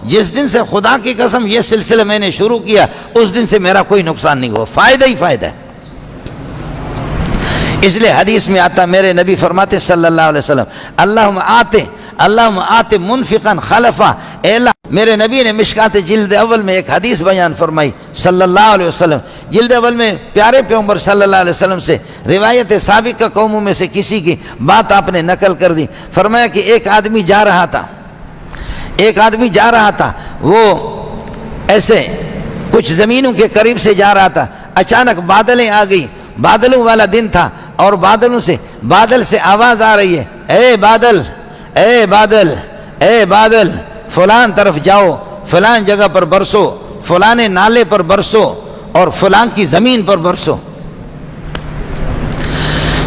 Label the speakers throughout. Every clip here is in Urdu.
Speaker 1: جس دن سے خدا کی قسم یہ سلسلہ میں نے شروع کیا اس دن سے میرا کوئی نقصان نہیں ہوا، فائدہ ہی فائدہ ہے۔ اس لیے حدیث میں آتا، میرے نبی فرماتے صلی اللہ علیہ وسلم، اللہم آتے منفقا خلفا، اے اللہ، میرے نبی نے مشکات جلد اول میں ایک حدیث بیان فرمائی صلی اللہ علیہ وسلم۔ جلد اول میں پیارے پیغمبر صلی اللہ علیہ وسلم سے روایت سابقہ قوموں میں سے کسی کی بات آپ نے نقل کر دی۔ فرمایا کہ ایک آدمی جا رہا تھا، وہ ایسے کچھ زمینوں کے قریب سے جا رہا تھا، اچانک بادلیں آ گئی، بادلوں والا دن تھا، اور بادل سے آواز آ رہی ہے، اے بادل، اے بادل، اے بادل، فلان طرف جاؤ، فلان جگہ پر برسو، فلانے نالے پر برسو، اور فلان کی زمین پر برسو۔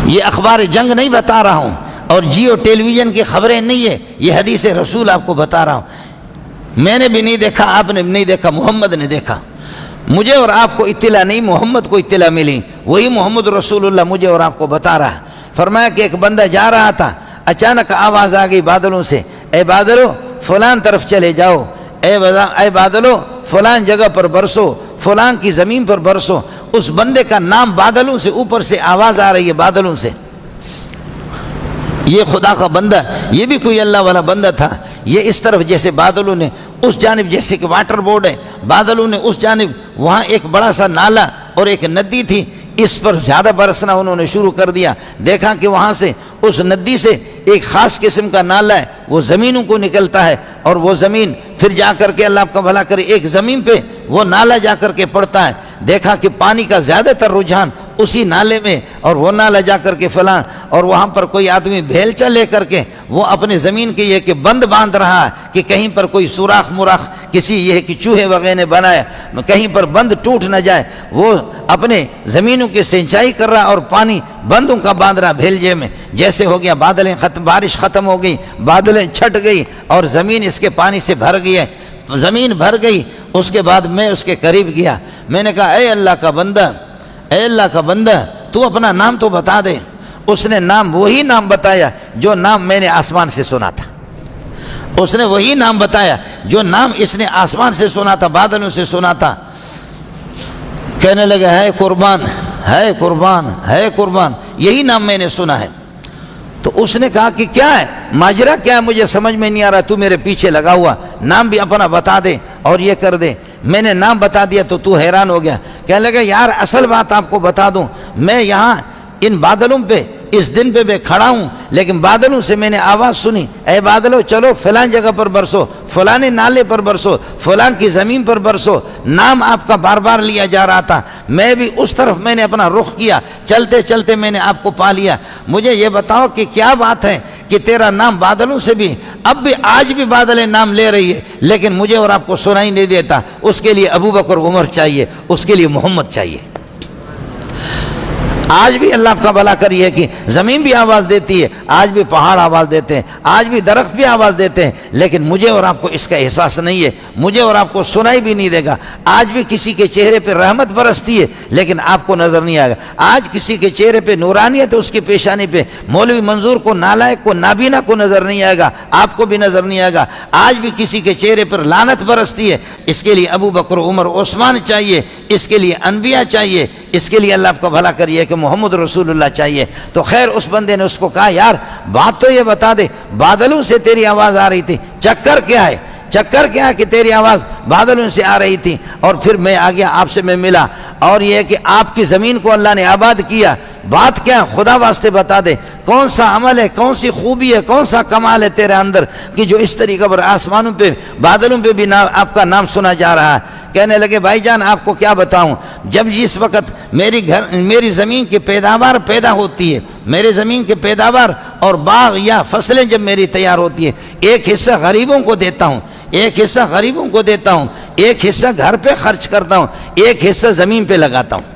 Speaker 1: یہ اخبار جنگ نہیں بتا رہا ہوں، اور جیو ٹیلی ویژن کی خبریں نہیں ہے، یہ حدیث رسول آپ کو بتا رہا ہوں۔ میں نے بھی نہیں دیکھا، آپ نے بھی نہیں دیکھا، محمد نے دیکھا۔ مجھے اور آپ کو اطلاع نہیں، محمد کو اطلاع ملی، وہی محمد رسول اللہ مجھے اور آپ کو بتا رہا ہے۔ فرمایا کہ ایک بندہ جا رہا تھا، اچانک آواز آ گئی بادلوں سے، اے بادلو فلان طرف چلے جاؤ، اے بادلو فلان جگہ پر برسو، فلان کی زمین پر برسو۔ اس بندے کا نام بادلوں سے، اوپر سے آواز آ رہی ہے بادلوں سے۔ یہ خدا کا بندہ، یہ بھی کوئی اللہ والا بندہ تھا۔ یہ اس طرف جیسے بادلوں نے، اس جانب جیسے کہ واٹر بورڈ ہے، بادلوں نے اس جانب، وہاں ایک بڑا سا نالا اور ایک ندی تھی، اس پر زیادہ برسنا انہوں نے شروع کر دیا۔ دیکھا کہ وہاں سے، اس ندی سے ایک خاص قسم کا نالا ہے، وہ زمینوں کو نکلتا ہے، اور وہ زمین پھر جا کر کے، اللہ آپ کا بھلا کرے، ایک زمین پہ وہ نالا جا کر کے پڑتا ہے۔ دیکھا کہ پانی کا زیادہ تر رجحان اسی نالے میں، اور وہ نالا جا کر کے فلاں، اور وہاں پر کوئی آدمی بھیلچا لے کر کے وہ اپنے زمین کے یہ کہ بند باندھ رہا ہے کہ کہیں پر کوئی سوراخ مراخ کسی یہ کہ چوہے وغیرہ نے بنایا، کہیں پر بند ٹوٹ نہ جائے، وہ اپنے زمینوں کی سینچائی کر رہا اور پانی بندوں کا باندھ رہا بھیلجے میں۔ جیسے ہو گیا بادلیں ختم، بارش ختم ہو گئی، بادلیں چھٹ گئی اور زمین اس کے پانی سے بھر گئی ہے، زمین بھر گئی۔ اس کے بعد میں اس کے قریب گیا، میں نے کہا اے اللہ کا بندہ، اے اللہ کا بندہ، تو اپنا نام تو بتا دے۔ اس نے نام، وہی نام بتایا جو نام میں نے آسمان سے سنا تھا۔ اس نے وہی نام بتایا جو نام اس نے آسمان سے سنا تھا، بادلوں سے سنا تھا۔ کہنے لگا ہے قربان، ہے قربان، ہے قربان، یہی نام میں نے سنا ہے۔ تو اس نے کہا کہ کیا ہے ماجرا، کیا ہے، مجھے سمجھ میں نہیں آ رہا، تو میرے پیچھے لگا ہوا، نام بھی اپنا بتا دے اور یہ کر دے۔ میں نے نام بتا دیا تو حیران ہو گیا، کہنے لگا یار اصل بات آپ کو بتا دوں، میں یہاں ان بادلوں پہ، اس دن پہ میں کھڑا ہوں، لیکن بادلوں سے میں نے آواز سنی، اے بادلوں چلو فلان جگہ پر برسو، فلانے نالے پر برسو، فلان کی زمین پر برسو۔ نام آپ کا بار بار لیا جا رہا تھا، میں بھی اس طرف میں نے اپنا رخ کیا، چلتے چلتے میں نے آپ کو پا لیا۔ مجھے یہ بتاؤ کہ کیا بات ہے کہ تیرا نام بادلوں سے بھی، اب بھی آج بھی بادلیں نام لے رہی ہے، لیکن مجھے اور آپ کو سنائی نہیں دیتا۔ اس کے لیے ابو بکر عمر چاہیے، اس کے لیے محمد چاہیے۔ آج بھی اللہ کا بھلا کریے کہ زمین بھی آواز دیتی ہے، آج بھی پہاڑ آواز دیتے ہیں، آج بھی درخت بھی آواز دیتے ہیں، لیکن مجھے اور آپ کو اس کا احساس نہیں ہے، مجھے اور آپ کو سنائی بھی نہیں دے گا۔ آج بھی کسی کے چہرے پہ رحمت برستی ہے، لیکن آپ کو نظر نہیں آئے گا۔ آج کسی کے چہرے پہ نورانیت ہے، اس کی پیشانی پہ، مولوی منظور کو، نالائق کو، نابینا کو نظر نہیں آئے گا، آپ کو بھی نظر نہیں آئے گا۔ آج بھی کسی کے چہرے پر لعنت برستی ہے، اس کے لیے ابو بکر عمر عثمان چاہیے، اس کے لیے انبیاء چاہیے، اس کے لیے اللہ آپ کا بھلا کریے کہ محمد رسول اللہ چاہیے۔ تو خیر اس بندے نے اس کو کہا یار بات تو یہ بتا دے، بادلوں سے تیری آواز آ رہی تھی، چکر کیا ہے، چکر کیا ہے کہ تیری آواز بادلوں سے آ رہی تھی؟ اور پھر میں آ گیا، آپ سے میں ملا، اور یہ کہ آپ کی زمین کو اللہ نے آباد کیا، بات کیا خدا واسطے بتا دے، کون سا عمل ہے، کون سی خوبی ہے، کون سا کمال ہے تیرے اندر کہ جو اس طریقے پر آسمانوں پہ، بادلوں پہ بھی آپ کا نام سنا جا رہا ہے۔ کہنے لگے بھائی جان آپ کو کیا بتاؤں، جب جس وقت میری زمین کی پیداوار پیدا ہوتی ہے، میری زمین کی پیداوار اور باغ یا فصلیں جب میری تیار ہوتی ہے، ایک حصہ غریبوں کو دیتا ہوں، ایک حصہ غریبوں کو دیتا ہوں، ایک حصہ گھر پہ خرچ کرتا ہوں، ایک حصہ زمین پہ لگاتا ہوں۔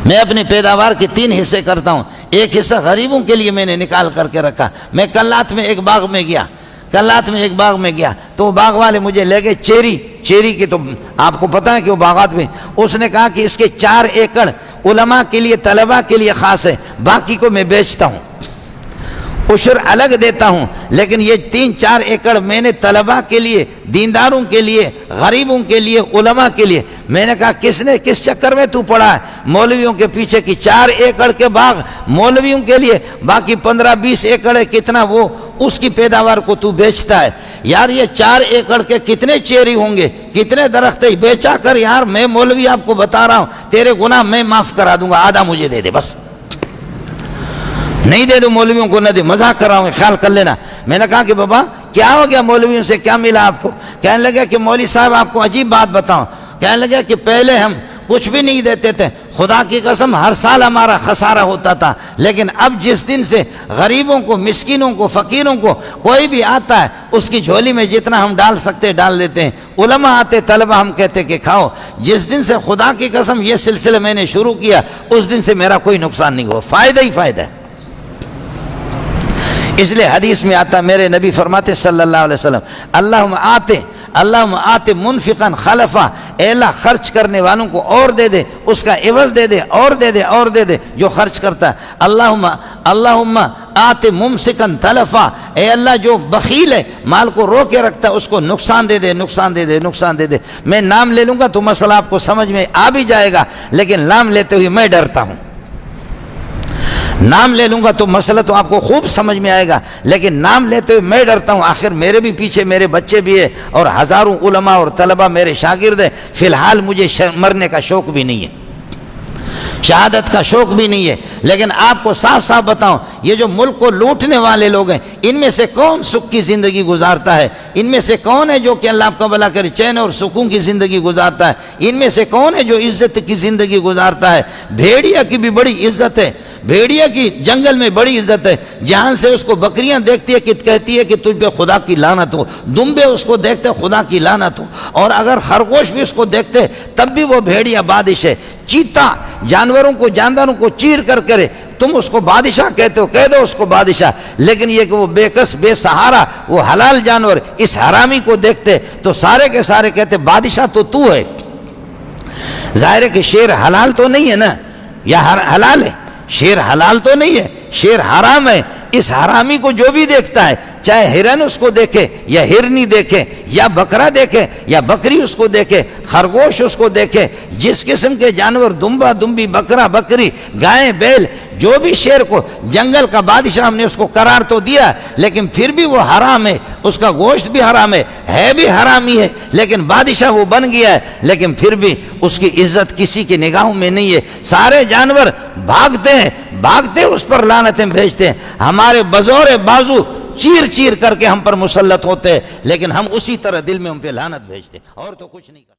Speaker 1: میں اپنی پیداوار کے 3 حصے کرتا ہوں، ایک حصہ غریبوں کے لیے میں نے نکال کر کے رکھا۔ میں کلات میں ایک باغ میں گیا، تو وہ باغ والے مجھے لے گئے چیری کی، تو آپ کو پتہ ہے کہ وہ باغات میں، اس نے کہا کہ اس کے 4 ایکڑ علماء کے لیے، طلباء کے لیے خاص ہے، باقی کو میں بیچتا ہوں۔ عشر الگ دیتا ہوں، لیکن یہ 3-4 ایکڑ میں نے طلباء کے لیے، دینداروں کے لیے، غریبوں کے لیے، علماء کے لیے. میں نے کہا کس چکر میں تو پڑا ہے؟ مولویوں کے پیچھے کی 4 ایکڑ کے باغ مولویوں کے لیے، باقی 15-20 ایکڑ ہے کتنا وہ اس کی پیداوار کو تو بیچتا ہے. یار یہ 4 ایکڑ کے کتنے چیری ہوں گے، کتنے درخت بیچا کر یار، میں مولوی آپ کو بتا رہا ہوں تیرے گناہ میں معاف کرا دوں گا، آدھا مجھے دے دے بس. نہیں دے دو مولویوں کو نہ دے، مذاق کر رہا ہوں، خیال کر لینا. میں نے کہا کہ بابا کیا ہو گیا، مولویوں سے کیا ملا آپ کو؟ کہنے لگا کہ مولوی صاحب آپ کو عجیب بات بتاؤں. کہنے لگا کہ پہلے ہم کچھ بھی نہیں دیتے تھے، خدا کی قسم ہر سال ہمارا خسارہ ہوتا تھا، لیکن اب جس دن سے غریبوں کو، مسکینوں کو، فقیروں کو کوئی بھی آتا ہے اس کی جھولی میں جتنا ہم ڈال سکتے ڈال دیتے ہیں. علماء آتے، طلبہ، ہم کہتے کہ کھاؤ. جس دن سے خدا کی قسم یہ سلسلہ میں نے شروع کیا اس دن سے میرا کوئی نقصان نہیں ہوا، فائدہ ہی فائدہ ہے. اس لیے حدیث میں آتا، میرے نبی فرماتے صلی اللہ علیہ وسلم، اللہم آتے منفقاً خلفا، اے اللہ خرچ کرنے والوں کو اور دے دے، اس کا عوض دے دے، اور دے دے، اور دے دے جو خرچ کرتا ہے. اللہم آتے ممسکاً تلفا، اے اللہ جو بخیل ہے، مال کو رو کے رکھتا ہے، اس کو نقصان دے دے، نقصان دے دے، نقصان دے دے. میں نام لے لوں گا تو مسئلہ آپ کو سمجھ میں آ بھی جائے گا، لیکن نام لیتے ہوئے میں ڈرتا ہوں. نام لے لوں گا تو مسئلہ تو آپ کو خوب سمجھ میں آئے گا، لیکن نام لیتے ہوئے میں ڈرتا ہوں. آخر میرے بھی پیچھے میرے بچے بھی ہیں اور ہزاروں علماء اور طلباء میرے شاگرد ہیں. فی الحال مجھے مرنے کا شوق بھی نہیں ہے، شہادت کا شوق بھی نہیں ہے، لیکن آپ کو صاف صاف بتاؤں، یہ جو ملک کو لوٹنے والے لوگ ہیں، ان میں سے کون سکھ کی زندگی گزارتا ہے؟ ان میں سے کون ہے جو کہ اللہ آپ کا بھلا کرے چین اور سکون کی زندگی گزارتا ہے؟ ان میں سے کون ہے جو عزت کی زندگی گزارتا ہے؟ بھیڑیا کی بھی بڑی عزت ہے، بھیڑیا کی جنگل میں بڑی عزت ہے. جہاں سے اس کو بکریاں دیکھتی ہے کہ کہتی ہے کہ تجھ پہ خدا کی لعنت ہو، دمبے اس کو دیکھتے خدا کی لعنت ہو، اور اگر خرگوش بھی اس کو دیکھتے تب بھی وہ بھیڑیا بادش ہے. چیتا جانوروں کو چیر کر کرے، تم اس کو بادشاہ کہتے ہو، کہہ دو اس کو بادشاہ. لیکن یہ کہ وہ بے کس بے سہارا وہ حلال جانور اس حرامی کو دیکھتے تو سارے کے سارے کہتے بادشاہ تو ہے. ظاہر ہے کہ شیر حلال تو نہیں ہے نا، یا حلال ہے؟ شیر حلال تو نہیں ہے، شیر حرام ہے. اس حرامی کو جو بھی دیکھتا ہے، چاہے ہرن اس کو دیکھے یا ہرنی دیکھے، یا بکرا دیکھے یا بکری اس کو دیکھے، خرگوش اس کو دیکھے، جس قسم کے جانور، دمبا دمبی، بکرا بکری، گائے بیل، جو بھی شیر کو جنگل کا بادشاہ ہم نے اس کو قرار تو دیا، لیکن پھر بھی وہ حرام ہے، اس کا گوشت بھی حرام ہے بھی حرامی ہے، لیکن بادشاہ وہ بن گیا ہے. لیکن پھر بھی اس کی عزت کسی کی نگاہوں میں نہیں ہے. سارے جانور بھاگتے اس پر لعنتیں بھیجتے ہیں. ہمارے بزور بازو چیر کر کے ہم پر مسلط ہوتے ہیں، لیکن ہم اسی طرح دل میں ان پہ لعنت بھیجتے ہیں، اور تو کچھ نہیں کرتے.